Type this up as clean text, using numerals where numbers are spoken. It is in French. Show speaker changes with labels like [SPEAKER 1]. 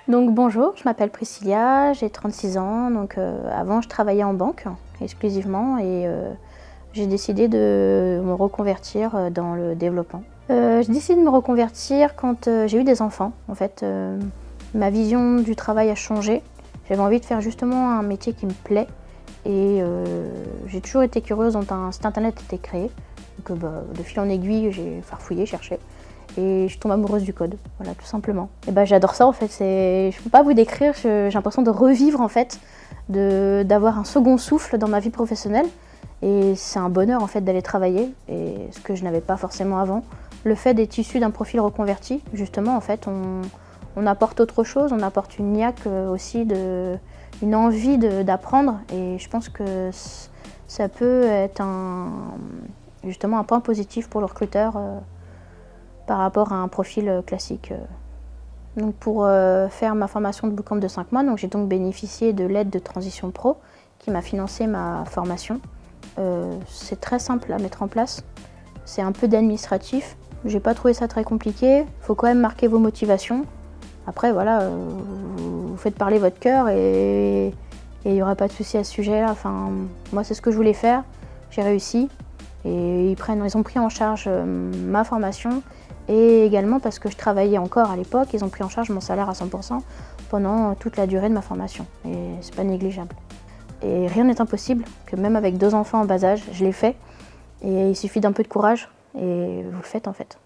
[SPEAKER 1] Donc bonjour, je m'appelle Priscilla, j'ai 36 ans. Avant, je travaillais en banque exclusivement et j'ai décidé de me reconvertir dans le développement. J'ai décidé de me reconvertir quand j'ai eu des enfants. En fait, ma vision du travail a changé. J'avais envie de faire justement un métier qui me plaît et j'ai toujours été curieuse quand un site internet était créé. De fil en aiguille, j'ai farfouillé, cherché. Et je tombe amoureuse du code, voilà, tout simplement. Et j'adore ça en fait, je peux pas vous décrire, j'ai l'impression de revivre en fait, d'avoir un second souffle dans ma vie professionnelle. Et c'est un bonheur en fait d'aller travailler, et ce que je n'avais pas forcément avant. Le fait d'être issu d'un profil reconverti, justement en fait, on apporte autre chose, on apporte une niaque aussi, une envie d'apprendre. Et je pense que ça peut être justement un point positif pour le recruteur. Par rapport à un profil classique. Pour faire ma formation de bootcamp de 5 mois, j'ai donc bénéficié de l'aide de Transition Pro qui m'a financé ma formation. C'est très simple à mettre en place, c'est un peu d'administratif. J'ai pas trouvé ça très compliqué, il faut quand même marquer vos motivations. Après voilà, vous faites parler votre cœur et il n'y aura pas de souci à ce sujet-là. Enfin, moi c'est ce que je voulais faire, j'ai réussi. Et ils ont pris en charge ma formation et également parce que je travaillais encore à l'époque, ils ont pris en charge mon salaire à 100% pendant toute la durée de ma formation. Et c'est pas négligeable. Et rien n'est impossible, que même avec 2 enfants en bas âge, je l'ai fait. Et il suffit d'un peu de courage et vous le faites en fait.